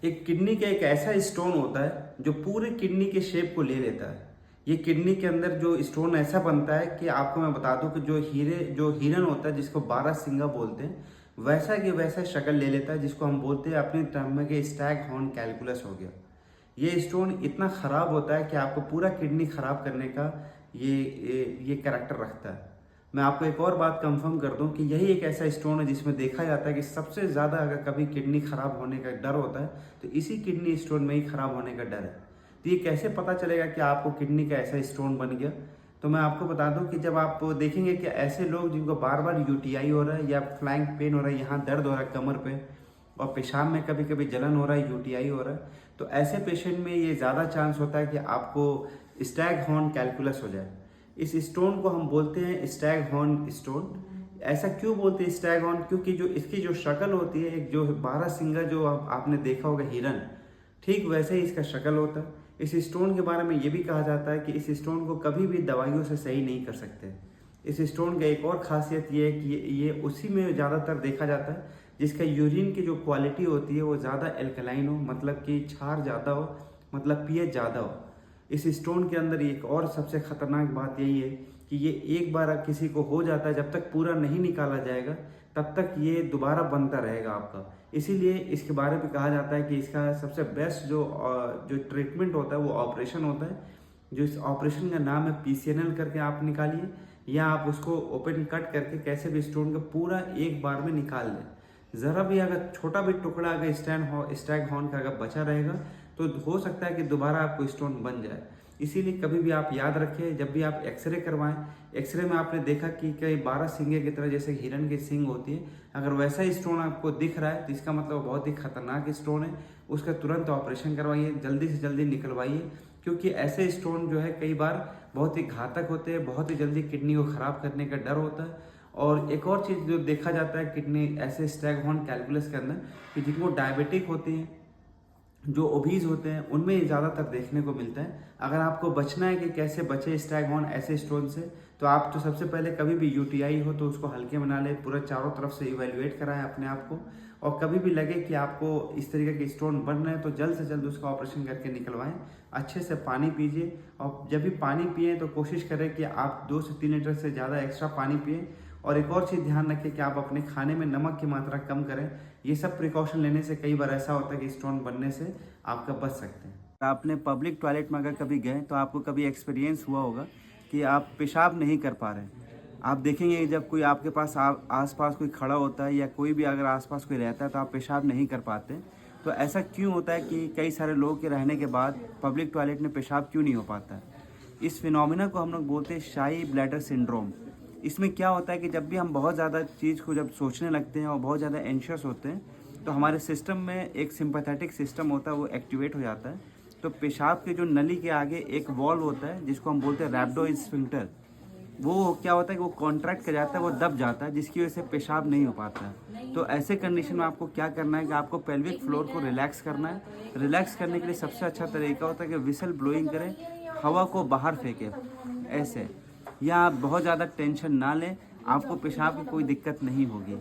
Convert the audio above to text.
एक किडनी का एक ऐसा स्टोन होता है जो पूरे किडनी के शेप को ले लेता है। ये किडनी के अंदर जो स्टोन ऐसा बनता है कि आपको मैं बता दूं कि जो हिरन होता है जिसको 12 सिंगा बोलते हैं, वैसा कि वैसा शक्ल ले लेता है, जिसको हम बोलते हैं अपने टर्म में कि स्टैग हॉर्न कैलकुलस हो गया। ये स्टोन इतना ख़राब होता है कि आपको पूरा किडनी ख़राब करने का ये कैरेक्टर रखता है। मैं आपको एक और बात कंफर्म कर दूं कि यही एक ऐसा स्टोन है जिसमें देखा जाता है कि सबसे ज़्यादा अगर कभी किडनी ख़राब होने का डर होता है तो इसी किडनी स्टोन में ही ख़राब होने का डर है। तो ये कैसे पता चलेगा कि आपको किडनी का ऐसा स्टोन बन गया? तो मैं आपको बता दूं कि जब आप देखेंगे कि ऐसे लोग जिनको बार बार यूटीआई हो रहा है या फ्लैंक पेन हो रहा है, यहाँ दर्द हो रहा है कमर पे, और पेशाब में कभी कभी जलन हो रहा है, यूटीआई हो रहा है, तो ऐसे पेशेंट में ये ज़्यादा चांस होता है कि आपको स्टैग हॉर्न कैलकुलस हो जाए। इस स्टोन को हम बोलते हैं स्टैग हॉर्न स्टोन। ऐसा क्यों बोलते हैं स्टैग हॉर्न? क्योंकि जो इसकी जो शक्ल होती है, एक जो 12 सिंगा जो आपने देखा होगा हिरन, ठीक वैसे ही इसका शक्ल होता है। इस स्टोन के बारे में ये भी कहा जाता है कि इस स्टोन को कभी भी दवाइयों से सही नहीं कर सकते। इस स्टोन का एक और खासियत ये है कि ये उसी में ज़्यादातर देखा जाता है जिसका यूरिन की जो क्वालिटी होती है वो ज़्यादा एल्कलाइन हो, मतलब कि क्षार ज़्यादा हो, मतलब पीएच ज़्यादा हो। इस स्टोन के अंदर एक और सबसे खतरनाक बात यही है कि ये एक बार किसी को हो जाता है, जब तक पूरा नहीं निकाला जाएगा तब तक ये दोबारा बनता रहेगा आपका। इसीलिए इसके बारे में कहा जाता है कि इसका सबसे बेस्ट जो ट्रीटमेंट होता है वो ऑपरेशन होता है। जो इस ऑपरेशन का नाम है पीसीएनएल करके आप निकालिए, या आप उसको ओपन कट करके कैसे भी स्टोन का पूरा एक बार में निकाल लें। ज़रा भी अगर छोटा भी टुकड़ा अगर स्टैग हॉर्न का अगर बचा रहेगा तो हो सकता है कि दोबारा आपको स्टोन बन जाए। इसीलिए कभी भी आप याद रखें, जब भी आप एक्सरे करवाएं, एक्सरे में आपने देखा कि कई 12 सिंगे की तरह जैसे हिरन की सिंग होती है, अगर वैसा स्टोन आपको दिख रहा है तो इसका मतलब बहुत ही खतरनाक स्टोन है। उसका तुरंत ऑपरेशन करवाइए, जल्दी से जल्दी निकलवाइए, क्योंकि ऐसे स्टोन जो है कई बार बहुत ही घातक होते हैं, बहुत ही जल्दी किडनी को ख़राब करने का डर होता है। और एक और चीज़ जो देखा जाता है किडनी ऐसे स्टैग हॉर्न कैलकुलस के अंदर, कि जिनको डायबिटिक होती हैं, जो ओबीज होते हैं, उनमें ये ज़्यादातर देखने को मिलता है। अगर आपको बचना है कि कैसे बचे स्टैग हॉर्न ऐसे स्टोन से, तो आप तो सबसे पहले कभी भी यूटीआई हो तो उसको हल्के बना ले, पूरा चारों तरफ से इवेल्युएट कराएं अपने आप को, और कभी भी लगे कि आपको इस तरीके के स्टोन बन रहे हैं तो जल्द से जल्द उसका ऑपरेशन करके निकलवाएं। अच्छे से पानी पीजिए, और जब भी पानी पिए तो कोशिश करें कि आप 2 से 3 लीटर से ज़्यादा एक्स्ट्रा पानी पिए। और एक और चीज़ ध्यान रखें कि आप अपने खाने में नमक की मात्रा कम करें। ये सब प्रिकॉशन लेने से कई बार ऐसा होता है कि स्टोन बनने से आपका बच सकते हैं। आपने पब्लिक टॉयलेट में अगर कभी गए तो आपको कभी एक्सपीरियंस हुआ होगा कि आप पेशाब नहीं कर पा रहे हैं। आप देखेंगे जब कोई आपके पास आसपास कोई खड़ा होता है, या कोई भी अगर आसपास कोई रहता है, तो आप पेशाब नहीं कर पाते। तो ऐसा क्यों होता है कि कई सारे लोगों के रहने के बाद पब्लिक टॉयलेट में पेशाब क्यों नहीं हो पाता है? इस फिनोमिना को हम लोग बोलते हैं शाई ब्लैडर सिंड्रोम। इसमें क्या होता है कि जब भी हम बहुत ज़्यादा चीज़ को जब सोचने लगते हैं और बहुत ज़्यादा एंशियस होते हैं, तो हमारे सिस्टम में एक सिंपैथेटिक सिस्टम होता है, वो एक्टिवेट हो जाता है। तो पेशाब के जो नली के आगे एक वॉल्व होता है जिसको हम बोलते हैं रैप्डोस्फिंक्टर, वो क्या होता है कि वो कॉन्ट्रैक्ट कर जाता है, वो दब जाता है, जिसकी वजह से पेशाब नहीं हो पाता है। तो ऐसे कंडीशन में आपको क्या करना है कि आपको पेल्विक फ्लोर को रिलैक्स करना है। रिलैक्स करने के लिए सबसे अच्छा तरीका होता है कि विसल ब्लोइंग करें, हवा को बाहर फेंकें ऐसे, या आप बहुत ज़्यादा टेंशन ना लें, आपको पेशाब की कोई दिक्कत नहीं होगी।